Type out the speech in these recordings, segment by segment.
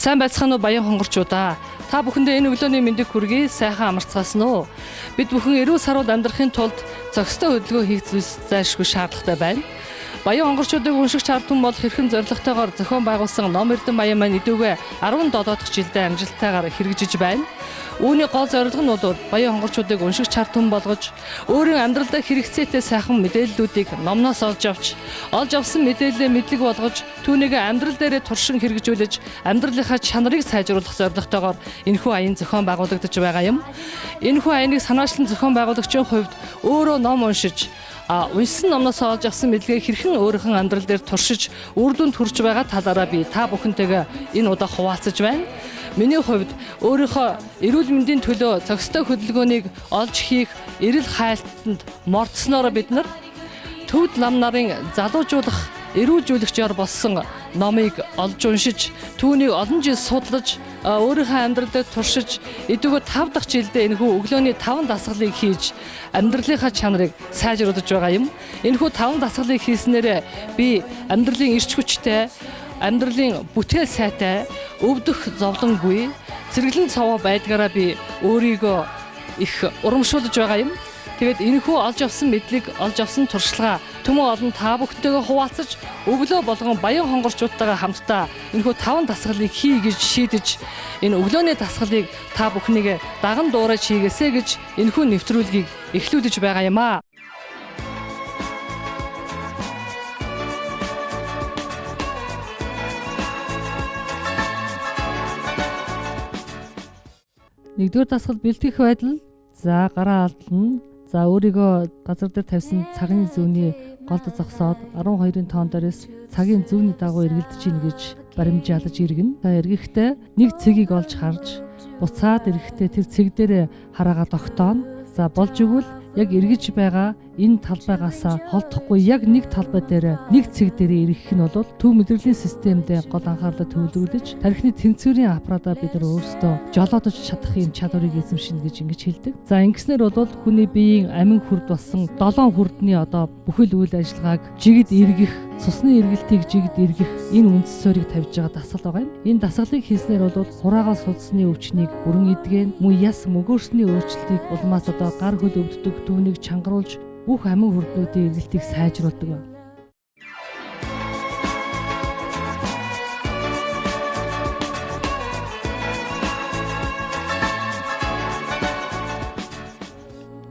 Сайн байцгаана уу баян хонгорчуудаа. Та бүхэндээ энэ өглөөний мэндийг хүргэе. Сайхан амарцгаасан уу? Бид бүхэн эрүүл сарууд амьдрахын тулд зохистой хөдөлгөөн хийх зүйлс зайлшгүй шаардлагатай байна. Баян хонгорчуудыг уншигч ард түмэн болох хэрхэн зорилготойгоор зохион байгуулсан Ном Эрдэнэ баян маань идэвхтэй 17 дахь жилдээ амжилттайгаар хэрэгжиж байна. Үүний гол зорилго нь бол баян хонгорчуудыг уншигч ард түмэн болгож өөрийн амьдралдаа хэрэгцээтэй сайхан мэдээллүүдийг номноос олж авсан мэдээлэлээ мэдлэг болгож түүнийг амьдрал дээрээ туршин хэрэгжүүлж амьдралынхаа чанарыг сайжруулах зорилготойгоор энэхүү аян зохион байгуулагдаж байгаа юм. Энэхүү аяныг санаачлан зохион байгуулагчийн хувьд өөрөө ном уншиж уншсан номноос олж авсан мэдлэгээ хэрхэн өөрийнхөө амьдрал дээр туршиж үр дүнд хүрч байгаа талаараа би та бүхэнтэйгээ энэ удаа хуваалцаж байна. Миний хувьд өөрийнхөө эрүүл мэндийн төлөө зохистой хөдөлгөөнийг олж хийх эрэл хайлтанд мордсноор бид нар төвд нам нарын залуужуулах эрүүжүүлэгчээр болсон номыг олж уншиж түүнийг олон жил судлаж өөрийнхөө амьдрал дээр туршиж эдгөө 5 дахь жилдээ энэхүү өглөөний 5 дасгалыг хийж амьдралынхаа чанарыг сайжруулж байгаа юм. Энэхүү 5 дасгалыг хийснээр би амьдралын эрч хүчтэй, амьдралын бүтээл сайтай, өвдөх зовлонгүй, зэрэглэн цаваа байдгаараа би өөрийгөө их урамшуулж байгаа юм. Тэгээд энэхүү олж авсан мэдлэг, олж авсан туршлага төмөн олон та бүхтэйгээ хуваалцаж өглөө болгон баян хонгорчуудтайгаа хамтдаа энэхүү 5 дасгалыг хий гэж шийдэж энэ өглөөний дасгалыг та бүхнийг даган дуурайж хийгээсэй гэж энэхүү нэвтрүүлгийг эхлүүлж байгаа юм аа. Нэгдүгээр дасгал бэлтгэх байдал. За гараа алдна. За өөрийгөө газар дээр тавьсан цагийн зүүнний голд зогсоод 12-ын тоон дээрээс цагийн зүүнний дагуу эргэлдэж ийн гэж баримжаалж иргэн. За эргэхдээ нэг цэгийг олж харж буцаад эргэхдээ тэр цэг дээр хараагаа тогтооно. За болж игэл яг эргэж байгаа энэ талбайгаас холдохгүй яг нэг талбай дээр нэг цэг дээр эргэх нь бол төв мэдрэлийн системд гол анхаарлаа төвлөрүүлж тархины тэнцвэрийн аппаратаа бид нар өөрсдөө жолоодож чадах юм чадварыг эзэмшинэ гэж ингэж хэлдэг. За ингэснээр бол хүний биеийн амин хүрд болсон 7 хүрдний бүхэл үйл ажиллагааг жигд эргэх, цусны эргэлтийг жигд эргэх энэ үндэс суурийг тавьж байгаа дасгал байгаа юм. Энэ дасгалыг хийснээр бол хураагаа судасны өвчнийг бүрэн эдгэн, мөн яс мөгөөрсний өөрчлөлтийг улмаас гар хөл өвддөг түүнийг чангаруулж бүх амин хүрднүүдийн эргэлтийг сайжруулдаг байна.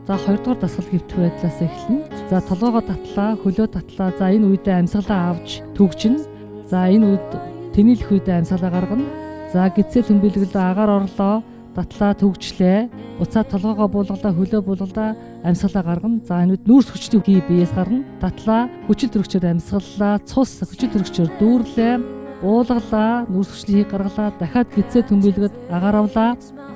За 2 дугаар дасгал хэвтэх байдлаас эхэлнэ. За толгоогоо татлаа, хөлөө татлаа. За энэ үедээ амьсгалаа авч төгжин. За энэ үед тэнэлэх үедээ амьсгалаа гаргана. За гидсэл хүмбэлгэлээ агаар орлоо, татлаа төгжлээ. Буцаад толгоогоо буулгалаа, хөлөө буулгалаа, амьсгалаа гаргана. За энэ үед нүүрс хүчний биеэс гарна. Татлаа хүчил төрөгчөөр амьсгалаа, цус хүчил төрөгчөөр дүүрлээ, буулгалаа, нүүрс хүчний гаргалаа, дахиад гидсэл хүмбэлгэд агаар авлаа,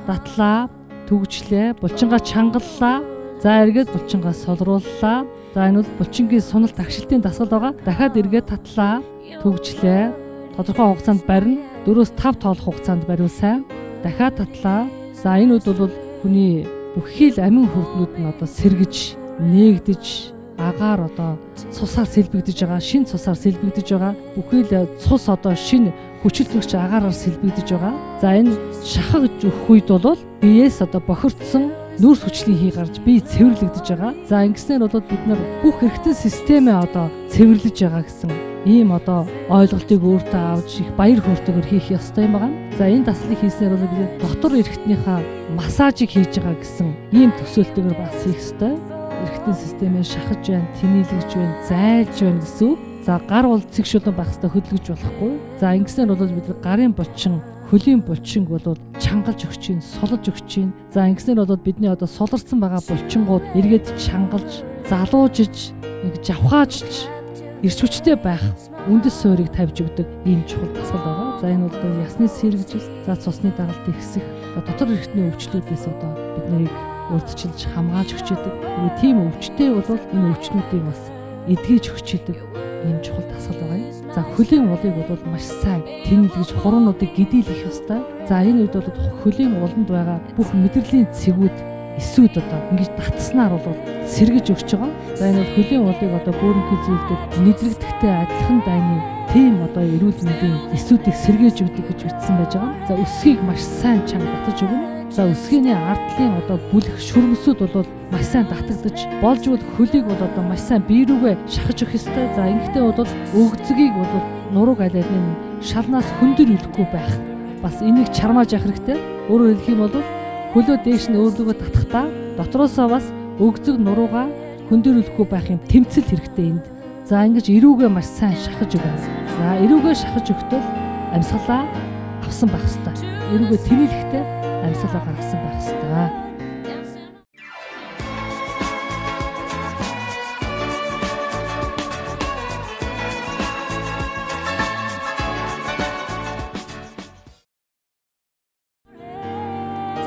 татлаа төгжлээ, булчингаа чангаллаа. За эргээд булчингаа солрууллаа. За энэ бол булчингийн суналт агшилтын дасгал байгаа. Дахиад эргээд татлаа, төгжлээ. Тодорхой хугацаанд барина. 4-5 тоолох хугацаанд бариул сайн. Дахиад татлаа. За энэ үед бол хүний бүхий л амин хүрднүүд нь сэргэж, нээгдэж, агаар цусаар сэлбэгдэж байгаа, шин цусаар сэлбэгдэж байгаа. Бүхий л цус шин хүчилтөрөгч агаараар сэлбэгдэж байгаа. За энэ шахаж өгөх үед бол биеэс бохирдсон нүүрс хүчний хий гарч бие цэвэрлэгдэж байгаа. За ингэснээр бол бид нар бүх эргэтэн системээ цэвэрлэж байгаа гэсэн ийм ойлголтыг өөртөө авч их баяр хөөртэйгээр хийх ёстой юм байна. За энэ дасгалыг хийснээр бол бид дотор эргэтнийхээ массажийг хийж байгаа гэсэн ийм төсөөлтөөр бас хийх ёстой. Эргэтэн системээ шахаж байна, тэнэлгэж байна, зайлж байна гэсэн үг. За гар бол цэг шулуун байх хэвээр хөдлөж болохгүй. За ингэснээр бол бид гарын булчин, хөлийн булчинг бол чангалж өгч чинь, солож өгч чинь. За ингэснээр бол бидний солорсон байгаа булчингууд эргээд чангалж, залуужиж, авхаажж, эрч хүчтэй байх үндэс суурийг тавьж өгдөг ийм чухал дасгал байгаа. За энэ бол ясны сэргэжил, за цусны дагалт ихсэх, дотор эргэтний өвчлүүдээс бид нарыг урьдчилж хамгаалж өгч идэг. Тийм өвчтэй бол энэ өвчнүүдийг бас эдгэж өгч идэг ийм чухал дасгал байгаа юм. За хөлийн улыг бол маш сайн тэнэлгэж хуруунуудыг гидийлэх ёстой. За энэ үед бол хөлийн уланд байгаа бүх мэдрэлийн цэгүүд эсүүд ингэж татснаар бол сэргэж өгч байгаа. За энэ хөлийн улыг бөөрөнхий зүйлдүүд нэдрэгдэхтэй адилхан дайны тийм одоо эрүүл мэндийн эсүүдийг сэргээж өгдөг гэж бичсэн байж байгаа. За өсгийг маш сайн чанга татаж өгнө. За өсгийний ардлын одоо бүлэх шүрмсүүд бол маш сайн татагдаж болж бол хөлийг бол одоо маш сайн бие рүүгээ шахаж өгөх ёстой. За ингэхдээ бол өгзөгийг бол нурууг аль алины шалнаас хөндөр үлэхгүй байх. Бас энийг чармааж явах хэрэгтэй. Өөрөөр хэлэх юм бол хөлөө дээш нь өөрлөгөө татахдаа дотроосоо бас өгзөг нуруугаа хөндөрлөхгүй байх юм тэмцэл хэрэгтэй энд. За ингэж эрүүгээ маш сайн шахаж өгнө. За эрүүгээ шахаж өгтөл амьсгалаа авсан байх хэрэгтэй. Эрүүгээ тэмүүлэхдээ амьсгалаа гаргасан байх хэрэгтэй.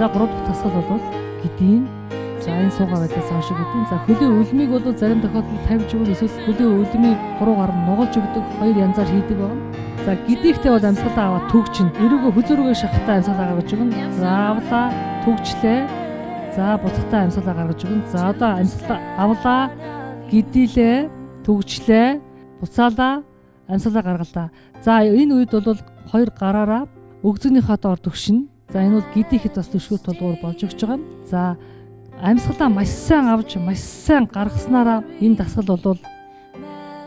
За 3 дахь тасгал бол гэдийн за энэ суугаа байдаас хойш гэдийн за хөлийн үлмийг бол зарим тохиолдолд тавьж өгөх эсвэл хөлийн үлмийг 3 гар нь нугалж өгдөг хоёр янзаар хийдэг байна. За гэдийгтээ бол амьсгалаа аваад төгчин эрүүгээ хөзөргөө шахахтаа амьсгалаа гаргаж өгнө. За авлаа төгчлээ. За буцахтаа амьсгалаа гаргаж өгнө. За одоо амьсгалаа авлаа гэдийлээ төгчлээ буцаалаа амьсгалаа гаргалаа. За энэ үед бол хоёр гараараа өгзөгнийхөө доор төгшин. За энэ бол гэдийхэд бас төшгөл тулгуур болж өгч байгаа. За амьсгалаа маш сайн авч маш сайн гаргаснараа энэ дасгал бол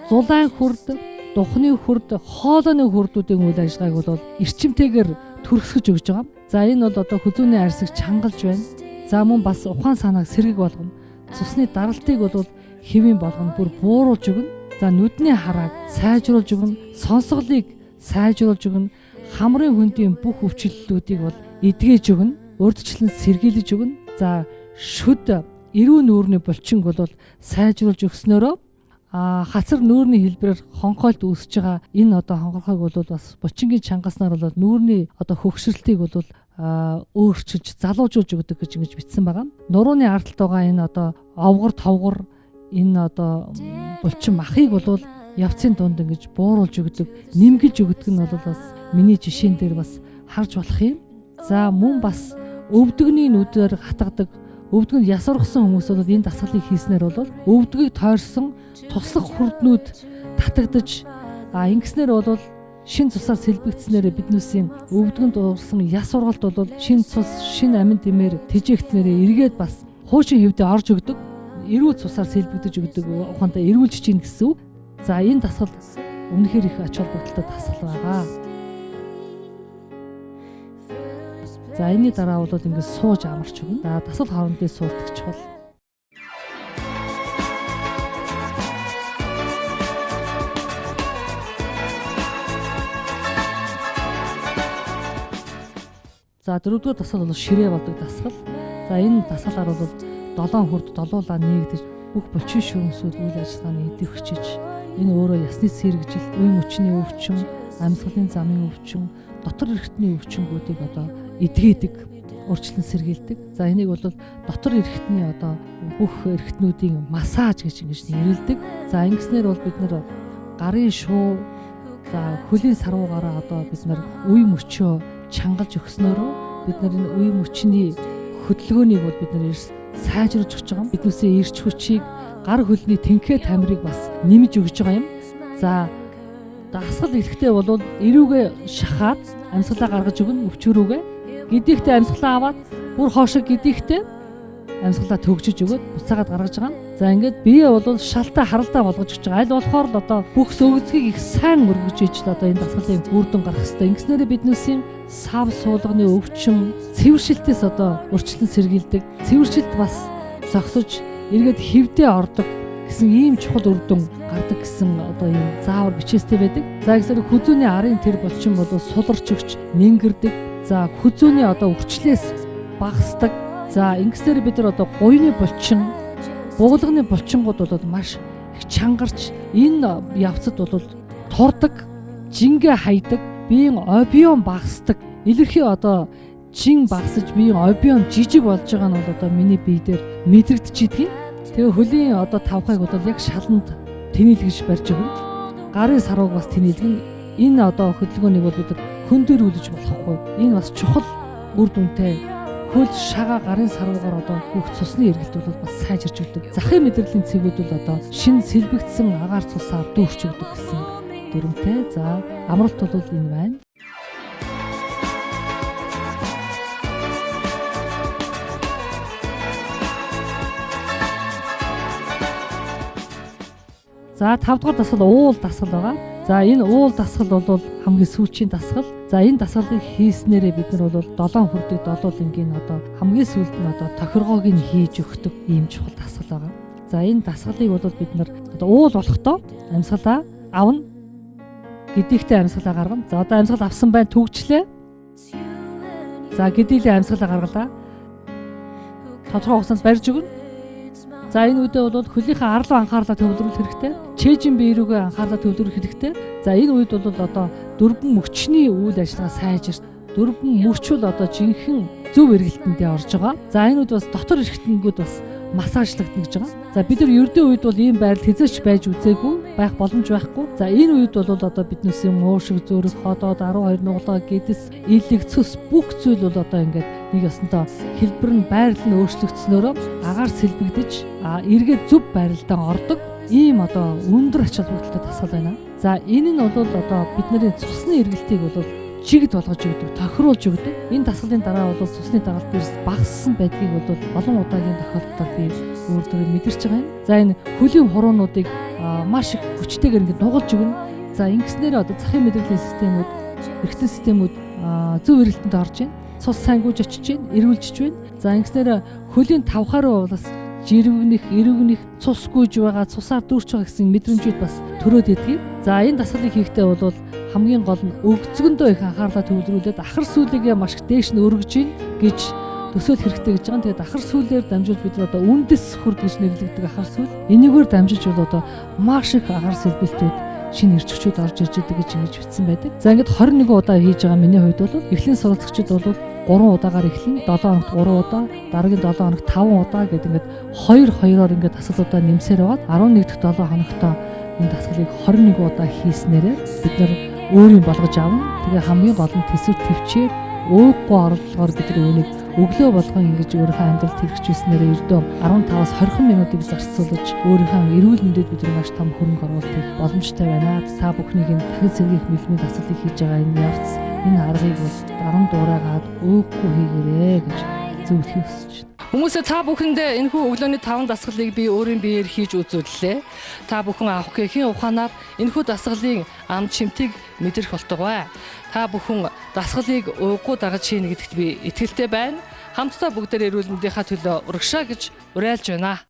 зулайн хүрд, духны хүрд, хоолойны хүрдүүдийн үйл ажиллагааг бол эрчимтэйгээр төрөсгөж өгж байгаа. За энэ бол одоо хүзүүний арьсыг чангалж байна. За мөн бас ухаан санааг сэргэг болгоно. Цусны даралтыг бол хэвийн болгоно, бүр бууруулж өгнө. За нүдний харааг сайжруулж өгнө, сонсголыг сайжруулж өгнө. Хамрын хөндийн бүх өвчлөлүүдийг бол эдгэж өгнө, урдчлан сэргийлж өгнө. За шүд эрүү нүүрний булчинг бол сайжруулж өгснөөрөө хацар нүүрний хэлбэрээр хонхойлт үүсэж байгаа энэ одоо хонгорхойг бол бас булчингийн чангаснаар бол нүүрний одоо хөгшрөлтийг бол өөрчилж залуужуулж өгдөг гэж ингэж бичсэн байгаа. Нурууны ардталт байгаа энэ одоо овгор товгор энэ одоо булчин махыг бол явцын дунд ингэж бууруулж өгдөг, нэмгэлж өгдөг нь бол бас миний жишээн дээр бас харж болох юм. За мөн бас өвдөгний нүдээр хатгадаг, өвдгөнд ясваргсан хүмүүс бол энэ дасгалыг хийснээр бол өвдгийг тойрсон туслах хүрднүүд татагдаж ингэснээр бол шин цусаар сэлбэгдснээр биднээсийн өвдгөнд уурсан ясваргалт бол шин цус, шин амин тэмээр тэжээгтнээр эргээд бас хуушин хэвдээ орж өгдөг, эрүүл цусаар сэлбэгдэж өгдөг ухаантай эрүүлж чинь гэсэн үг. За энэ дасгал үнэхээр их ач холбогдолтой дасгал байгаа. За энэний дараа бол ингээд сууж амарч өгнө. За дасгал хоорондын суултгч бол за дөрөвдүгээр дасгал бол ширээ болдог дасгал. За энэ дасгалаар бол 7 хүрд долуулаа нэгдэж бүх булчин шүрмсүүд үйл ажиллагааны эдийг хүчиж энэ өөрөө ясны сэргэжил, үе мөчний өвчин, амьсгалын замын өвчин, дотор эрхтний өвчнгүүдийг одоо эдгээдэг, өөрчлөн сэргийлдэг. За энийг бол дотор эрхтний одоо бүх эрхтнүүдийн массаж гэж ингэж нэрлэдэг. За ингэснээр бол бид нар гарын шуу, за хөлийн саруугаараа одоо бид нар үе мөчөө чангалж өгснөөрөө бид нар энэ үе мөчний хөдөлгөөнийг бол бид нар сайжруулж өгч байгаа юм. Биднээсээ эрч хүчийг, гар хөлний тэнхээ тамирыг бас нэмж өгч байгаа юм. За дасгал эрэхтэй бол эрүүгээ шахаад амьсгалаа гаргаж өгнө өвчөрүүгээ. Гэдийгтээ амьсгалаа аваад бүр хоошоо гэдийгтээ амьсгалаа төгжиж өгөөд буцаагаад гаргаж байгаа. За ингээд бие бол шалтаа харалдаа болгож өгч байгаа. Аль болохоор л одоо бүх сөгцгийг их сайн өргөж иж одоо энэ дасгалын үр дүн гарах хэрэгтэй. Ингэснээрээ биднээсийн сав суулганы өвчин, цэвэршилтээс одоо урьдчилан сэргийлдэг. Цэвэршилт бас зогсож эргээд хэвдээ ордог гэсэн ийм чухал үр дүн гардаг гэсэн одоо ийм заавар бичээстэй байдаг. За гэсээр хүзүүний арын тэр булчин бол суларч өгч нэнгэрдэг. За хүзүүний одоо өвчлээс багасдаг. За ингэснээр бид нар одоо гуйны булчин, буулганы булчингууд бол маш их чангарч энэ явцад бол турдаг, жингээ хайдаг, биеийн обион багасдаг. Илэрхий одоо жин багасж биеийн обион жижиг болж байгаа нь бол одоо миний бие дээр мэдрэгдэж идэг. Тэгээ хөлийн одоо тавхайг бол яг шаланд тэнэлгэж барьж өгнө. Гарын сарууг бас тэнэлгэн. Энэ одоо хөдөлгөөнийг бол бид хөндөөрүүлж болохгүй. Энэ бас чухал үр дүнтэй. Хөл шагаа гарын саруугаар одоо бүх цусны эргэлт бол бас сайжирч өгдөг. Захын мэдрэлийн цэгүүд бол одоо шинэ сэлбэгдсэн агаар цусаар дүүрч өгдөг гэсэн дүрмтэй. За амралт бол энэ байна. За 5 дугаар дасгал уул дасгал байгаа. За энэ уул дасгал бол хамгийн сүүлчийн дасгал. За энэ дасгалыг хийснээрээ бид нар бол 7 хүрдэг 7 лингийн одоо хамгийн сүүлд нь одоо тохиргоог нь хийж өгдөг ийм чухал дасгал байгаа. За энэ дасгалыг бол бид нар одоо уул болохдоо амьсгалаа авна. Гэдэгтэй амьсгалаа гаргана. За одоо амьсгал авсан байна төгжлээ. За гэдэгтэй амьсгалаа гаргалаа. Тодорхой хугацаанд барьж өгнө. За энэ үедээ бол хөлийнхээ арлуу анхаарлаа төвлөрүүлэх хэрэгтэй. Чэйжин бие рүүгээ анхаарлаа төвлөрүүлэх хэрэгтэй. За энэ үед бол одоо дөрвөн мөчний үйл ажиллагаа сайжирч дөрвөн мөч бол одоо жинхэнэ зөв эргэлтэндээ орж байгаа. За энэ үед бас дотор эргэтнгүүд бас массажлагдана гэж байгаа. За бид нар ердөө үед бол ийм байрал хязгаарч байж үзээгүй, байх боломж байхгүй. За энэ үед бол одоо биднээс юм уушиг зөөрөх, ходоод 12 нуглаа гэдэс, илэг цөс бүх зүйл бол одоо ингээд нэг ясантаа хэлбэр нь байрал нь өөрчлөгдснөөрөө агаар сэлбэгдэж эргээд зөв байралдаа ордог ийм одоо өндөр ач холбогдолтой дасгал байна. За энэ нь бол одоо бидний цусны эргэлтийг бол чигд болгож өгдөг, тохируулж өгдөг. Энэ дасгалын дараа бол цусны дагалт дээрс багассан байдгийг бол олон удаагийн тохиолдолд би өөрөөр мэдэрч байгаа юм. За энэ хөлийн хуруунуудыг маш их хүчтэйгээр ингэ нугалж өгнө. За ингэснээр одоо захын мэдрэлийн системүүд, эргэтэн системүүд зөв эргэлтэнд орж байна. Цус сайн гүйж очиж байна, эргүүлж байна. За ингэснээр хөлийн тавхаараа бас эргэнэх, цус гүйж байгаа, цусаар дүүрч байгаа гэсэн мэдрэмжүүд бас төрөөд идэг. За энэ дасгалыг хийхдээ бол хамгийн гол нь өгцгөндөө их анхаарлаа төвлөрүүлээд ахар сүүлийгээ маш их дээш нь өргөж ийн гэж төсөөл хэрэгтэй гэж байгаа. Тэгээд ахар сүүлээр дамжуулж бид одоо үндэс хүрд гэж нэрлэгдэх ахар сүүл. Энийгээр дамжиж бол одоо маш их агаар сэлбэлтүүд шинэ эрчгчүүд орж ирж идэг гэж ингэж бичсэн байдаг. За ингээд 21 удаа хийж байгаа миний хувьд бол эхлэн суралцагчид бол 3 удаагаар эхлэн 7 хоногт 3 удаа, дараагийн 7 хоногт 5 удаа гэдэг ингээд 2-2-оор ингээд дасгалуудаа нэмсээр байгаад 11 дахь 7 хоногтоо энэ дасгалыг 21 удаа хийснээрээ бид нар өөрийн болгож авна. Тэгээ хамгийн гол нь төсөв төвчээр өөхгүй орлогоор бид нар үүнийг өглөө болгон ингэж өөрийнхөө амьдралд хэрэгжүүлснээр ердөө 15-аас 20 минутыг зарцуулж өөрийнхөө эрүүл мэндэд бид маш том хөрөнгө оруулалт хийх боломжтой байна. Та бүхнийг энэ дахин сэргийх мэлмийн дасгалыг хийж байгаа энэ явц энэ аргыг бол даран дуурайгаад өөхгүй хийгээрэй гэж зөвлөхийг хүсэж байна. Хүмүүсээ та бүхэндээ энэхүү өглөөний 5 дасгалыг би өөрийн биеэр хийж үзүүллээ. Та бүхэн авах гэхийн ухаанаар энэхүү дасгалын ам чимтгийг мэдрэх болтугай. Та бүхэн дасгалыг ууггүй дагаж хийнэ гэдэгт би итгэлтэй байна. Хамтдаа бүгдээр эрүүл мэндийнхаа төлөө урагшаа гэж уриалж байна.